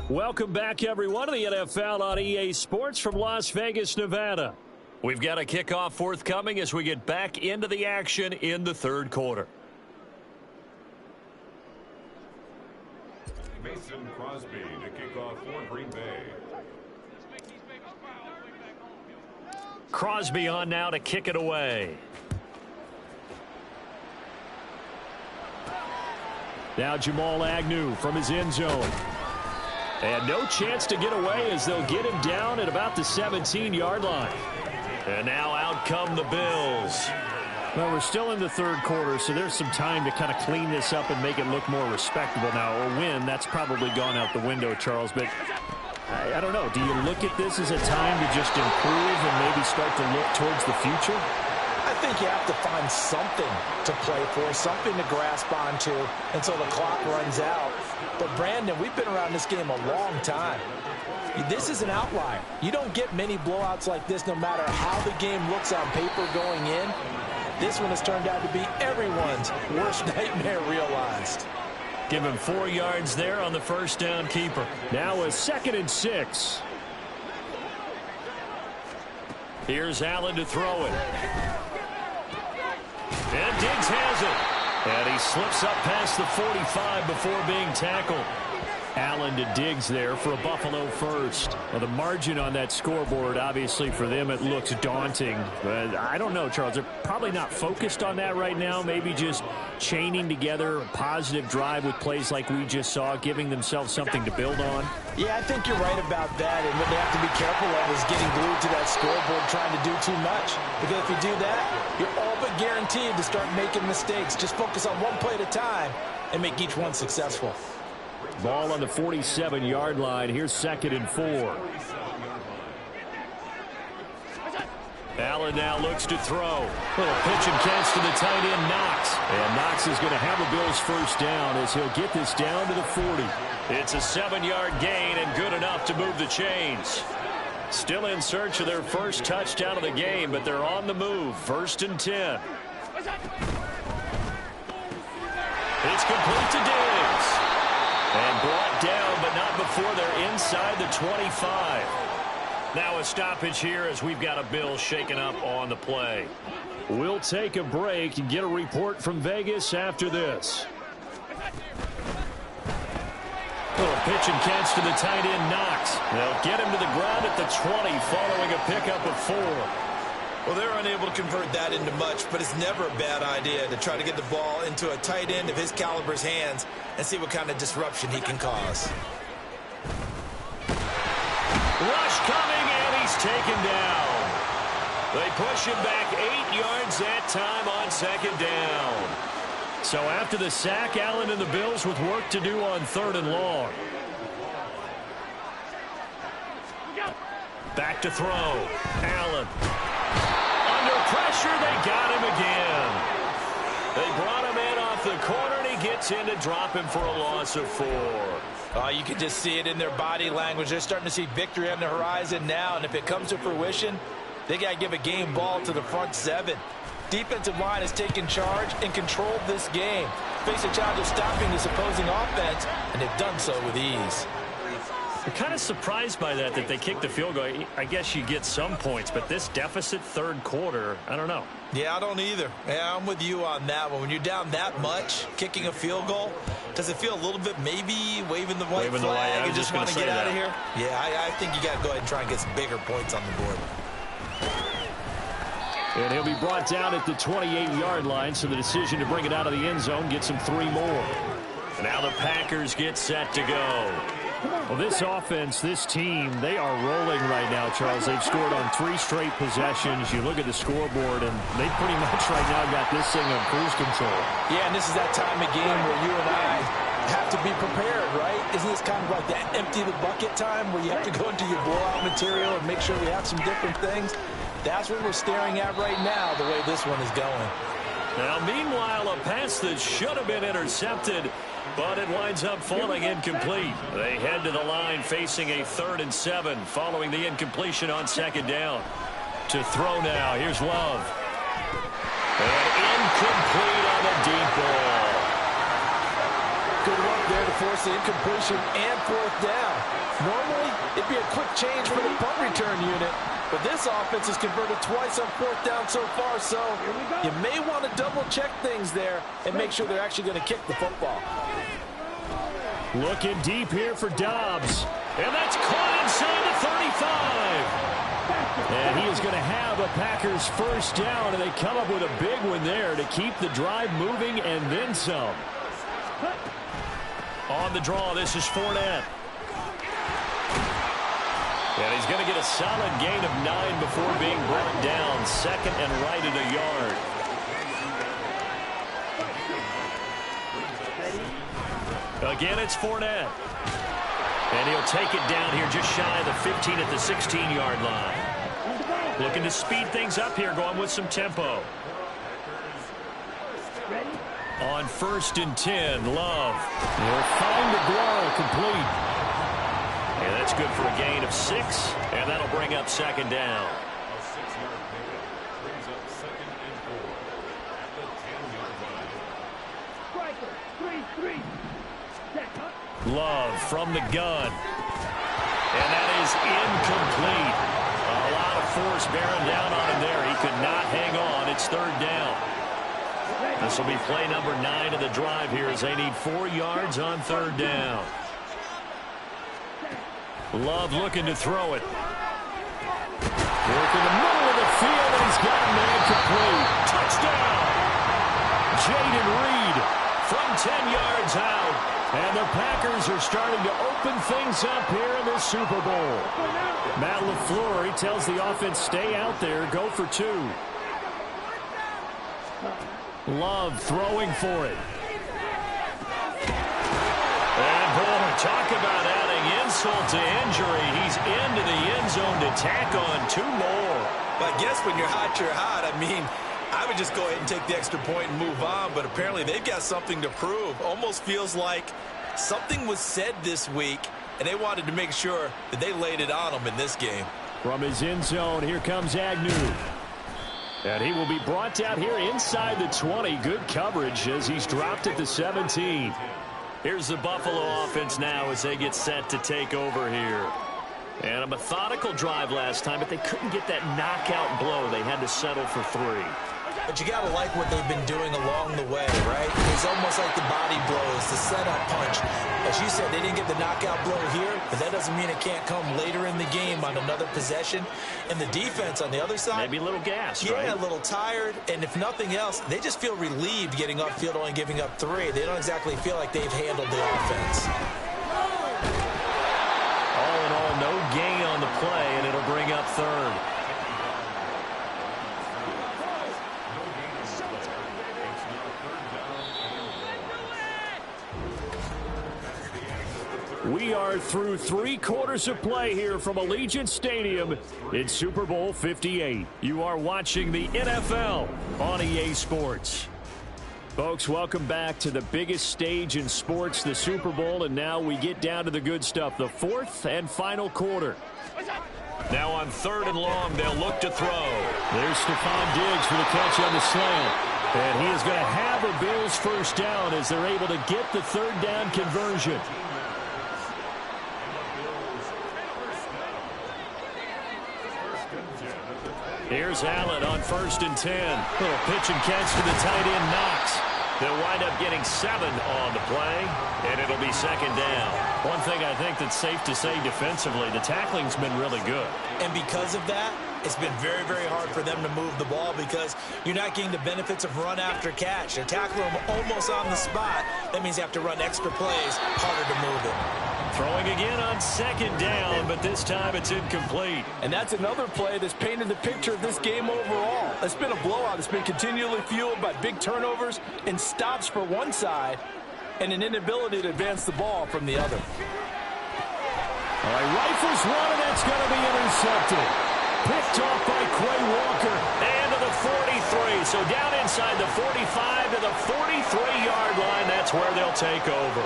Welcome back, everyone, to the NFL on EA Sports from Las Vegas, Nevada. We've got a kickoff forthcoming as we get back into the action in the third quarter. Mason Crosby to kick off for Green Bay. Crosby on now to kick it away. Now Jamal Agnew from his end zone. And no chance to get away as they'll get him down at about the 17-yard line. And now out come the Bills. Well, we're still in the third quarter, so there's some time to kind of clean this up and make it look more respectable. Now, a win, that's probably gone out the window, Charles. But I don't know. Do you look at this as a time to just improve and maybe start to look towards the future? I think you have to find something to play for, something to grasp onto until the clock runs out. But, Brandon, we've been around this game a long time. This is an outlier. You don't get many blowouts like this no matter how the game looks on paper going in. This one has turned out to be everyone's worst nightmare realized. Give him 4 yards there on the first down keeper. Now a 2nd and 6. Here's Allen to throw it. And Diggs has it. And he slips up past the 45 before being tackled. Allen to Diggs there for a Buffalo first. Well, the margin on that scoreboard, obviously for them, it looks daunting. But I don't know, Charles. They're probably not focused on that right now. Maybe just chaining together a positive drive with plays like we just saw, giving themselves something to build on. Yeah, I think you're right about that. And what they have to be careful of is getting glued to that scoreboard trying to do too much. Because if you do that, you're all but guaranteed to start making mistakes. Just focus on one play at a time and make each one successful. Ball on the 47-yard line. Here's 2nd and 4. Allen now looks to throw. Little pitch and catch to the tight end, Knox. And Knox is going to have a Bills first down as he'll get this down to the 40. It's a 7-yard gain and good enough to move the chains. Still in search of their first touchdown of the game, but they're on the move. 1st and 10. It's complete to Diggs. And brought down, but not before they're inside the 25. Now a stoppage here as we've got a Bill shaken up on the play. We'll take a break and get a report from Vegas after this. Little pitch and catch to the tight end, Knox. They'll get him to the ground at the 20 following a pickup of 4. Well, they're unable to convert that into much, but it's never a bad idea to try to get the ball into a tight end of his caliber's hands and see what kind of disruption he can cause. Rush coming, and he's taken down. They push him back 8 yards that time on 2nd down. So after the sack, Allen and the Bills with work to do on 3rd and long. Back to throw. Allen. Pressure, they got him again. They brought him in off the corner, and he gets in to drop him for a loss of 4. You can just see it in their body language. They're starting to see victory on the horizon now, and if it comes to fruition, they got to give a game ball to the front 7. Defensive line has taken charge and controlled this game. Face a challenge of stopping this opposing offense, and they've done so with ease. I'm kind of surprised by that they kicked the field goal. I guess you get some points, but this deficit 3rd quarter, I don't know. Yeah, I don't either. Yeah, I'm with you on that one. When you're down that much, kicking a field goal, does it feel a little bit maybe waving the white flag and just want to get out of here? Yeah, I think you got to go ahead and try and get some bigger points on the board. And he'll be brought down at the 28-yard line, so the decision to bring it out of the end zone gets him 3 more. Now the Packers get set to go. Well, this offense, this team, they are rolling right now, Charles. They've scored on 3 straight possessions. You look at the scoreboard, and they pretty much right now got this thing on cruise control. Yeah, and this is that time of game where you and I have to be prepared, right? Isn't this kind of like that empty the bucket time where you have to go into your blowout material and make sure we have some different things? That's what we're staring at right now, the way this one is going. Now, meanwhile, a pass that should have been intercepted, but it winds up falling incomplete. They head to the line facing a 3rd and 7 following the incompletion on 2nd down. To throw now, here's Love. And incomplete on the deep ball. Good work there to force the incompletion and fourth down. Normally, it'd be a quick change for the punt return unit, but this offense has converted twice on fourth down so far, so you may want to double-check things there and make sure they're actually going to kick the football. Looking deep here for Dobbs, and that's caught inside the 35. And he is going to have a Packers first down, and they come up with a big one there to keep the drive moving and then some. On the draw, this is Fournette. And he's going to get a solid gain of 9 before being brought down. Second and right at a yard. Again, it's Fournette. And he'll take it down here just shy of the 15 at the 16-yard line. Looking to speed things up here, going with some tempo. On 1st and 10, Love. Will find the throw complete. And that's good for a gain of 6, and that'll bring up second down. A 6-yard pickup brings up 2nd and 4 at the 10-yard line. Love from the gun. And that is incomplete. A lot of force bearing down on him there. He could not hang on. It's 3rd down. This will be play number 9 of the drive here as they need 4 yards on 3rd down. Love looking to throw it. Work in the middle of the field, and he's got a man complete. Touchdown! Jaden Reed from 10 yards out. And the Packers are starting to open things up here in the Super Bowl. Matt LaFleur, he tells the offense, stay out there, go for 2. Love throwing for it. And boy, talk about adding insult to injury. He's into the end zone to tack on 2 more. But I guess when you're hot, you're hot. I mean, I would just go ahead and take the extra point and move on, but apparently they've got something to prove. Almost feels like something was said this week, and they wanted to make sure that they laid it on them in this game. From his end zone, here comes Agnew. And he will be brought down here inside the 20. Good coverage as he's dropped at the 17. Here's the Buffalo offense now as they get set to take over here. And a methodical drive last time, but they couldn't get that knockout blow. They had to settle for 3. But you got to like what they've been doing along the way, right? It's almost like the body blows, the setup punch. As you said, they didn't get the knockout blow here, but that doesn't mean it can't come later in the game on another possession. And the defense on the other side, maybe a little gassed, right? Yeah, a little tired. And if nothing else, they just feel relieved getting upfield, only giving up 3. They don't exactly feel like they've handled the offense. All in all, no gain on the play, and it'll bring up 3rd. We are through 3 quarters of play here from Allegiant Stadium in Super Bowl 58. You are watching the NFL on EA Sports. Folks, welcome back to the biggest stage in sports, the Super Bowl, and now we get down to the good stuff, the 4th and final quarter. Now on 3rd and long, they'll look to throw. There's Stephon Diggs for the catch on the slant. And he is going to have a Bills first down as they're able to get the 3rd down conversion. Here's Allen on 1st and 10. Little pitch and catch to the tight end, Knox. They'll wind up getting 7 on the play, and it'll be 2nd down. One thing I think that's safe to say defensively, the tackling's been really good. And because of that, it's been very, very hard for them to move the ball because you're not getting the benefits of run after catch. They're tackling them almost on the spot. That means you have to run extra plays, harder to move it. Throwing again on 2nd down, but this time it's incomplete. And that's another play that's painted the picture of this game overall. It's been a blowout. It's been continually fueled by big turnovers and stops for one side and an inability to advance the ball from the other. All right, rifles one, and that's going to be intercepted. Picked off by Quay Walker. And to the 43. So down inside the 45 to the 43-yard line. That's where they'll take over.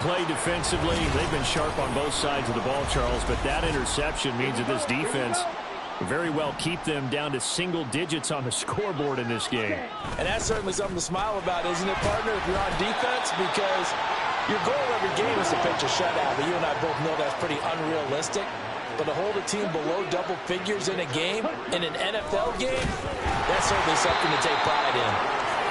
play defensively. They've been sharp on both sides of the ball, Charles, but that interception means that this defense very well keep them down to single digits on the scoreboard in this game. And that's certainly something to smile about, isn't it, partner, if you're on defense? Because your goal every game is to pitch a shutout, but you and I both know that's pretty unrealistic. But to hold a team below double figures in a game, in an NFL game, that's certainly something to take pride in.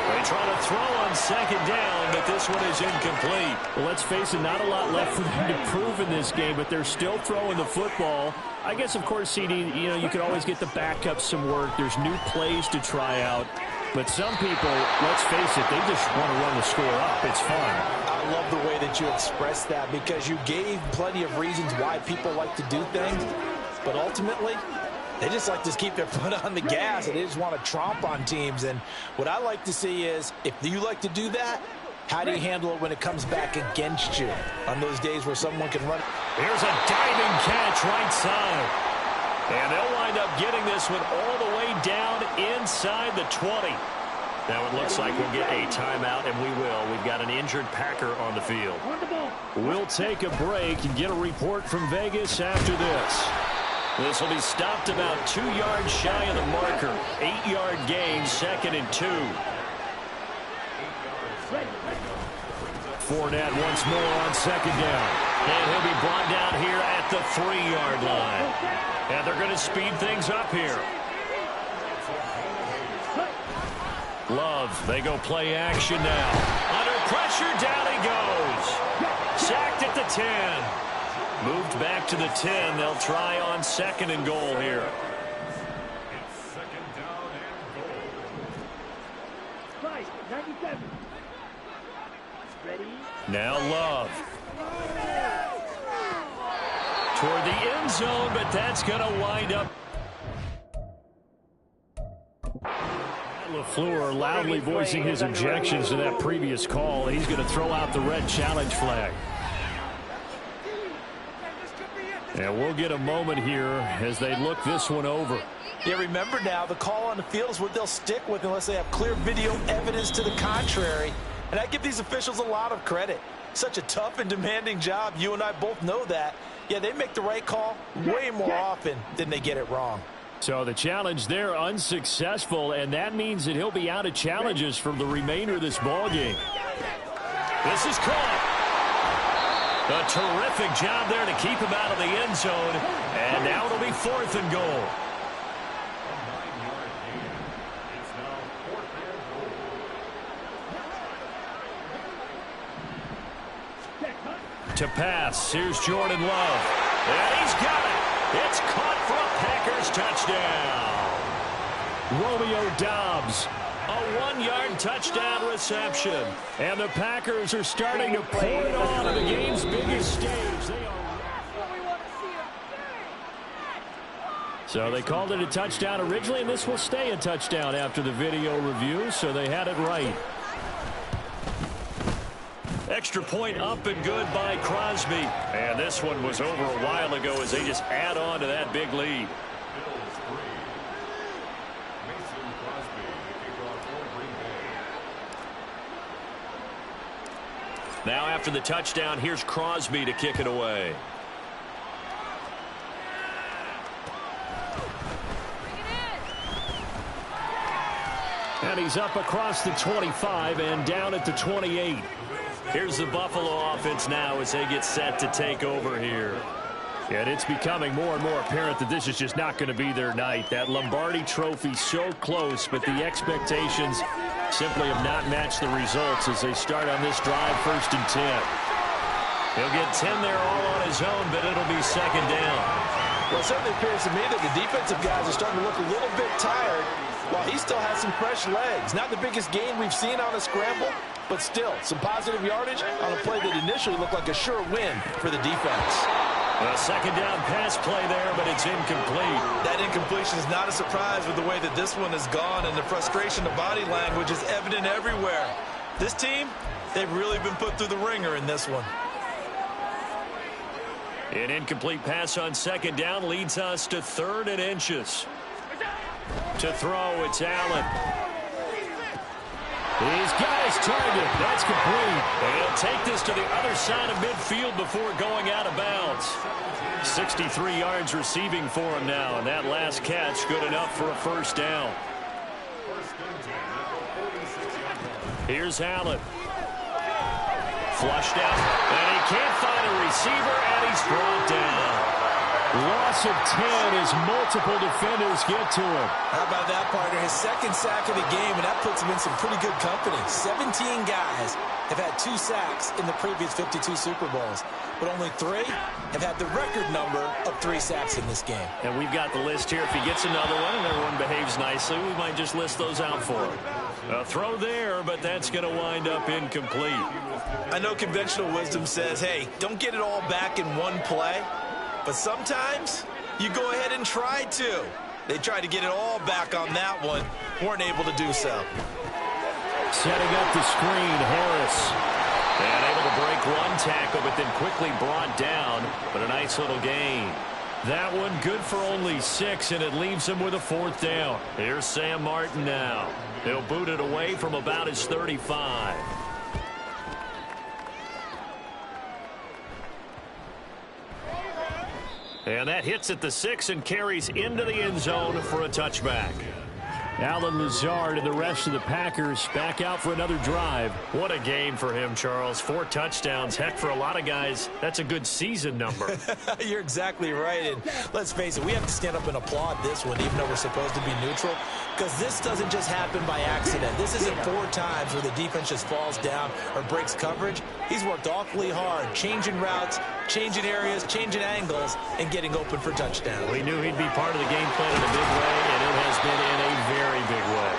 They try to throw on second down, but this one is incomplete. Well, let's face it, not a lot left for them to prove in this game, but they're still throwing the football. I guess, of course, CD, you could always get the backup some work. There's new plays to try out. But some people, let's face it, they just want to run the score up. It's fun. I love the way that you expressed that because you gave plenty of reasons why people like to do things. But ultimately, they just like to keep their foot on the gas, and they just want to tromp on teams. And what I like to see is, if you like to do that, how do you handle it when it comes back against you on those days where someone can run? Here's a diving catch right side. And they'll wind up getting this one all the way down inside the 20. Now it looks like we'll get a timeout, and we will. We've got an injured Packer on the field. We'll take a break and get a report from Vegas after this. This will be stopped about 2 yards shy of the marker. 8-yard gain, 2nd and 2. Fournette once more on second down. And he'll be brought down here at the 3-yard line. And they're going to speed things up here. Love, they go play action now. Under pressure, down he goes. Sacked at the 10. Moved back to the 10. They'll try on 2nd and goal here. It's 2nd down and goal. Now Love. Toward the end zone, but that's going to wind up. LaFleur loudly voicing his objections to that previous call. He's going to throw out the red challenge flag. And we'll get a moment here as they look this one over. Yeah, remember now, the call on the field is what they'll stick with unless they have clear video evidence to the contrary. And I give these officials a lot of credit. Such a tough and demanding job. You and I both know that. Yeah, they make the right call way more often than they get it wrong. So the challenge there unsuccessful, and that means that he'll be out of challenges for the remainder of this ball game. This is caught. A terrific job there to keep him out of the end zone. And now it'll be 4th and goal. To pass, here's Jordan Love. And he's got it. It's caught for a Packers touchdown. Romeo Doubs. A 1-yard touchdown reception. And the Packers are starting to pour it on the game's biggest stage. So they called it a touchdown originally, and this will stay a touchdown after the video review, so they had it right. Extra point up and good by Crosby. And this one was over a while ago as they just add on to that big lead. Now after the touchdown, here's Crosby to kick it away. And he's up across the 25 and down at the 28. Here's the Buffalo offense now as they get set to take over here. And it's becoming more and more apparent that this is just not going to be their night. That Lombardi trophy so close, but the expectations simply have not matched the results as they start on this drive, 1st and 10. He'll get 10 there all on his own, but it'll be 2nd down. Well, it certainly appears to me that the defensive guys are starting to look a little bit tired while he still has some fresh legs. Not the biggest gain we've seen on a scramble, but still some positive yardage on a play that initially looked like a sure win for the defense. A 2nd down pass play there, but it's incomplete. That incompletion is not a surprise with the way that this one has gone, and the frustration of body language is evident everywhere. This team, they've really been put through the ringer in this one. An incomplete pass on 2nd down leads us to 3rd and inches. To throw, it's Allen. He's got his target. That's complete. And he'll take this to the other side of midfield before going out of bounds. 63 yards receiving for him now, and that last catch good enough for a first down. Here's Allen. Flushed out, and he can't find a receiver, and he's brought down. Loss of 10 as multiple defenders get to him. How about that, partner? His second sack of the game, and that puts him in some pretty good company. 17 guys have had 2 sacks in the previous 52 Super Bowls, but only 3 have had the record number of 3 sacks in this game. And we've got the list here. If he gets another one and everyone behaves nicely, we might just list those out for him. A throw there, but that's going to wind up incomplete. I know conventional wisdom says, hey, don't get it all back in one play. But sometimes you go ahead and try to. They tried to get it all back on that one. Weren't able to do so. Setting up the screen, Harris. And able to break one tackle, but then quickly brought down. But a nice little gain. That one good for only 6, and it leaves him with a 4th down. Here's Sam Martin now. He'll boot it away from about his 35. And that hits at the 6 and carries into the end zone for a touchback. Alan Lazard and the rest of the Packers back out for another drive. What a game for him, Charles. 4 touchdowns. Heck, for a lot of guys, that's a good season number. You're exactly right. And let's face it, we have to stand up and applaud this one, even though we're supposed to be neutral, because this doesn't just happen by accident. This isn't 4 times where the defense just falls down or breaks coverage. He's worked awfully hard, changing routes, changing areas, changing angles, and getting open for touchdowns. We knew he'd be part of the game plan in a big way, and it has been in a very big way.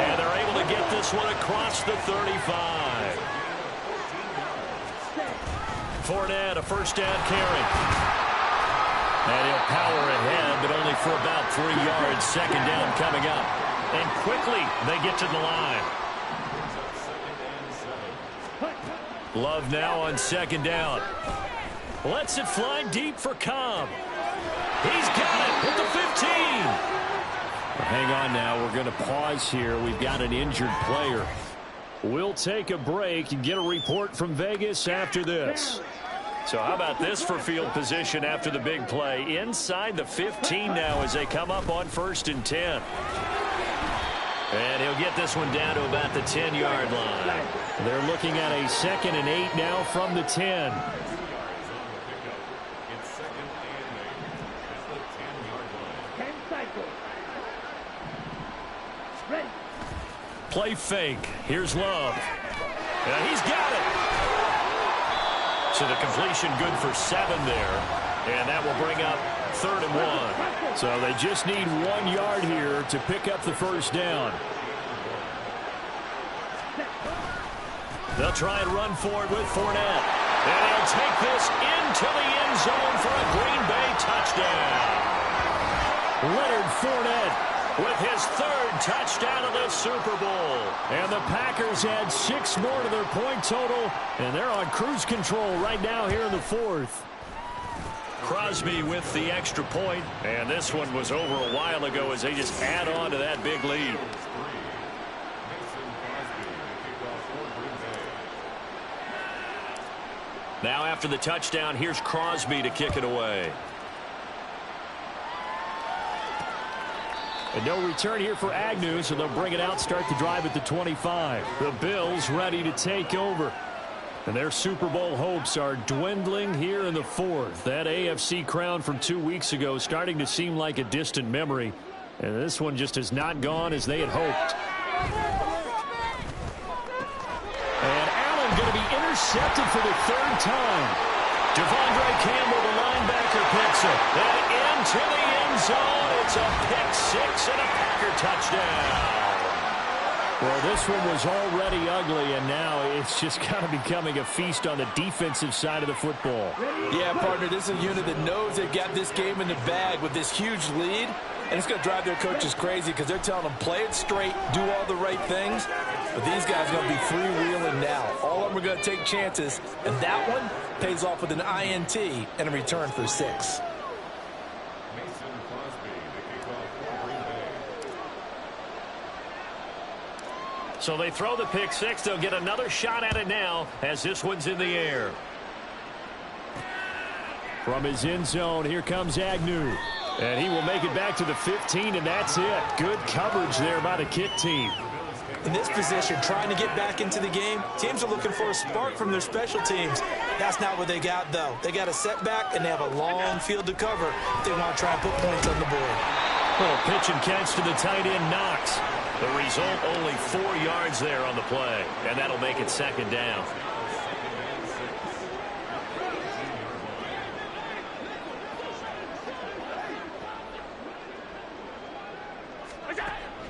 And they're able to get this one across the 35. Fournette, a first down carry. And he'll power ahead, but only for about 3 yards. Second down coming up. And quickly, they get to the line. Love now on second down. Lets it fly deep for Cobb. He's got it at the 15. Hang on now. We're going to pause here. We've got an injured player. We'll take a break and get a report from Vegas after this. So how about this for field position after the big play? Inside the 15 now as they come up on 1st and 10. And he'll get this one down to about the 10-yard line. They're looking at a 2nd and 8 now from the 10. Play fake. Here's Love. And he's got it. So the completion good for 7 there. And that will bring up 3rd and 1. So they just need 1 yard here to pick up the first down. They'll try and run forward with Fournette. And he'll take this into the end zone for a Green Bay touchdown. Leonard Fournette with his 3rd touchdown of the Super Bowl. And the Packers add 6 more to their point total, and they're on cruise control right now here in the 4th. Crosby with the extra point, and this one was over a while ago as they just add on to that big lead. Now after the touchdown, here's Crosby to kick it away. And no return here for Agnew, so they'll bring it out, start the drive at the 25. The Bills ready to take over. And their Super Bowl hopes are dwindling here in the 4th. That AFC crown from 2 weeks ago starting to seem like a distant memory. And this one just has not gone as they had hoped. And Allen going to be intercepted for the 3rd time. Devondre Campbell, the linebacker, picks it. And into the end zone. It's a pick 6 and a Packer touchdown. Well, this one was already ugly, and now it's just kind of becoming a feast on the defensive side of the football. Yeah, partner, this is a unit that knows they've got this game in the bag with this huge lead, and it's going to drive their coaches crazy because they're telling them play it straight, do all the right things, but these guys are going to be freewheeling now. All of them are going to take chances, and that one pays off with an INT and a return for 6. So they throw the pick six. They'll get another shot at it now as this one's in the air. From his end zone, here comes Agnew. And he will make it back to the 15, and that's it. Good coverage there by the kick team. In this position, trying to get back into the game, teams are looking for a spark from their special teams. That's not what they got, though. They got a setback, and they have a long field to cover if they want to try and put points on the board. Little pitch and catch to the tight end, Knox. The result, only 4 yards there on the play, and that'll make it second down.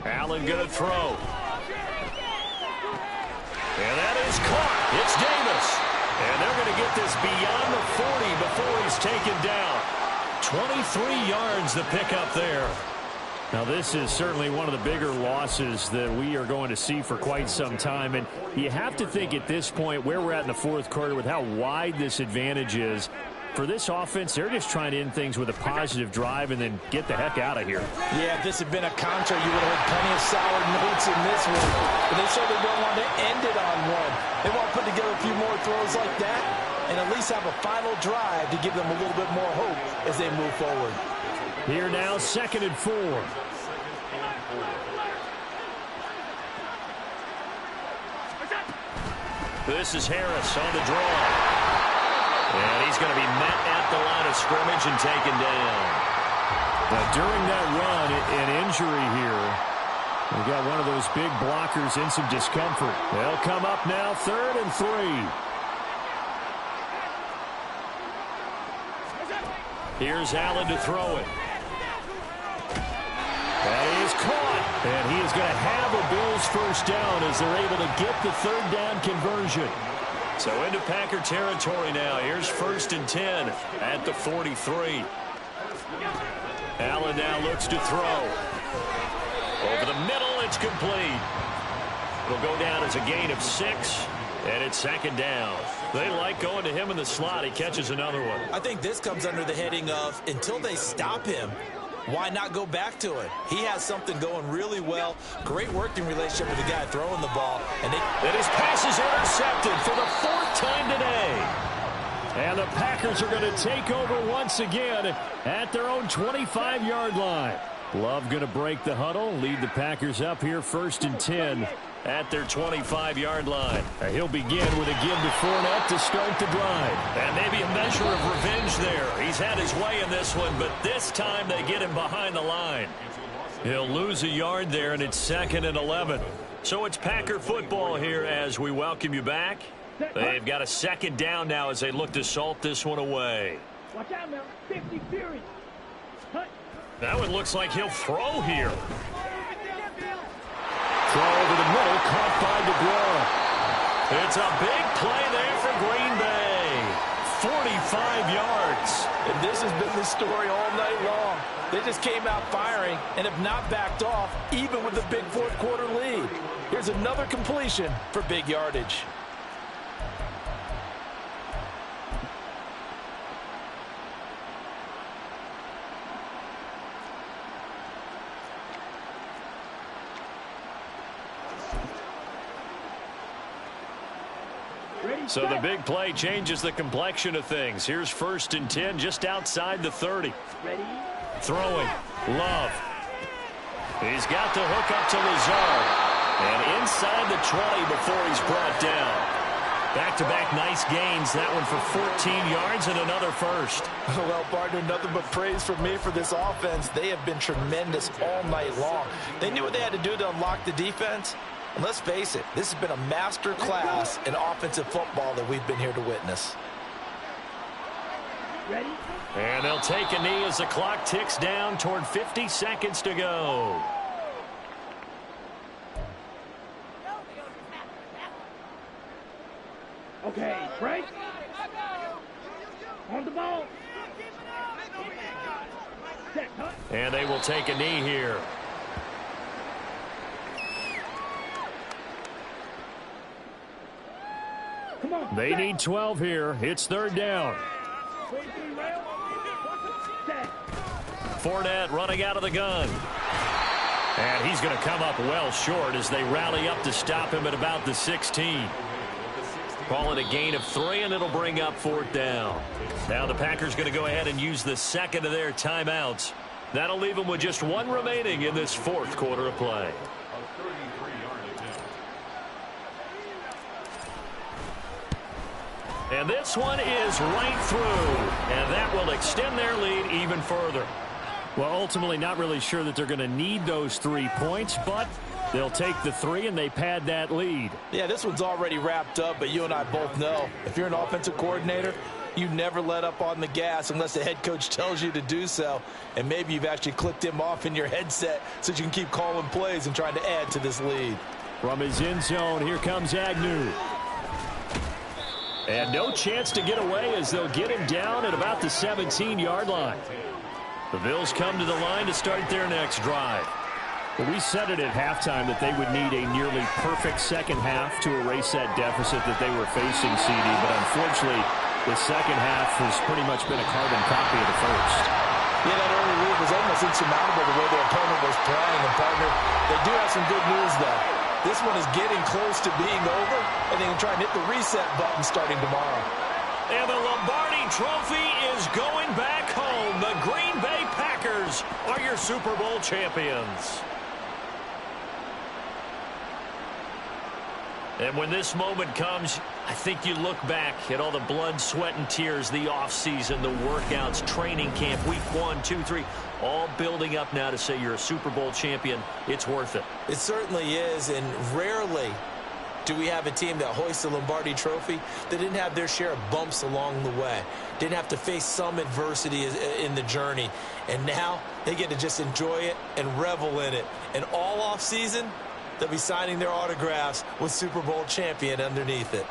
Allen going to throw. And that is caught. It's Davis. And they're going to get this beyond the 40 before he's taken down. 23 yards the pickup there. Now, this is certainly one of the bigger losses that we are going to see for quite some time. And you have to think at this point where we're at in the fourth quarter with how wide this advantage is. For this offense, they're just trying to end things with a positive drive and then get the heck out of here. Yeah, if this had been a contra, you would have heard plenty of sour notes in this one. But they certainly don't want to end it on one. They want to put together a few more throws like that and at least have a final drive to give them a little bit more hope as they move forward. Here now, 2nd and 4. This is Harris on the draw. And he's going to be met at the line of scrimmage and taken down. Now, during that run, an injury here. We got one of those big blockers in some discomfort. They'll come up now, 3rd and 3. Here's Allen to throw it. That is caught. And he is going to have a Bills first down as they're able to get the 3rd down conversion. So into Packer territory now. Here's 1st and 10 at the 43. Allen now looks to throw. Over the middle, it's complete. It'll go down as a gain of 6, and it's 2nd down. They like going to him in the slot. He catches another one. I think this comes under the heading of until they stop him, why not go back to it? He has something going really well. Great working relationship with the guy throwing the ball. And his pass is intercepted for the 4th time today. And the Packers are going to take over once again at their own 25-yard line. Love going to break the huddle, lead the Packers up here 1st and 10 at their 25-yard line. He'll begin with a give to Fournette to start the drive. And maybe a measure of revenge there. He's had his way in this one, but this time they get him behind the line. He'll lose a yard there, and it's 2nd and 11. So it's Packer football here as we welcome you back. They've got a 2nd down now as they look to salt this one away. Watch out now. 50 Fury. That one looks like he'll throw here. Throw over the middle, caught by DeGrom. It's a big play there for Green Bay. 45 yards. And this has been the story all night long. They just came out firing and have not backed off, even with the big fourth quarter lead. Here's another completion for big yardage. So the big play changes the complexion of things. Here's 1st and 10 just outside the 30. Ready? Throwing. Love. He's got the hook up to Lazard. And inside the 20 before he's brought down. Back-to-back nice gains. That one for 14 yards and another first. Well, partner, nothing but praise from me for this offense. They have been tremendous all night long. They knew what they had to do to unlock the defense. And let's face it, this has been a master class in offensive football that we've been here to witness. Ready? And they'll take a knee as the clock ticks down toward 50 seconds to go. Okay, break. On the ball. Set, cut. And they will take a knee here. Come on. They need 12 here. It's 3rd down. 43 round. Set. Fournette running out of the gun. And he's going to come up well short as they rally up to stop him at about the 16. Call it a gain of 3, and it'll bring up 4th down. Now the Packers going to go ahead and use the second of their timeouts. That'll leave them with just 1 remaining in this 4th quarter of play. And this one is right through, and that will extend their lead even further. Well, ultimately not really sure that they're going to need those 3 points, but they'll take the 3 and they pad that lead. Yeah, this one's already wrapped up, but you and I both know if you're an offensive coordinator, you never let up on the gas unless the head coach tells you to do so. And maybe you've actually clicked him off in your headset so you can keep calling plays and trying to add to this lead. From his end zone, here comes Agnew. And no chance to get away as they'll get him down at about the 17-yard line. The Bills come to the line to start their next drive. Well, we said it at halftime that they would need a nearly perfect second half to erase that deficit that they were facing, CD. But unfortunately, the second half has pretty much been a carbon copy of the first. Yeah, that early lead was almost insurmountable the way their opponent was playing. And, partner, they do have some good news, though. This one is getting close to being over, and they can try and hit the reset button starting tomorrow. And the Lombardi Trophy is going back home. The Green Bay Packers are your Super Bowl champions. And when this moment comes, I think you look back at all the blood, sweat, and tears, the offseason, the workouts, training camp, week 1, 2, 3, all building up now to say you're a Super Bowl champion. It's worth it. It certainly is, and rarely do we have a team that hoists the Lombardi Trophy that didn't have their share of bumps along the way, didn't have to face some adversity in the journey, and now they get to just enjoy it and revel in it. And all offseason, they'll be signing their autographs with Super Bowl champion underneath it.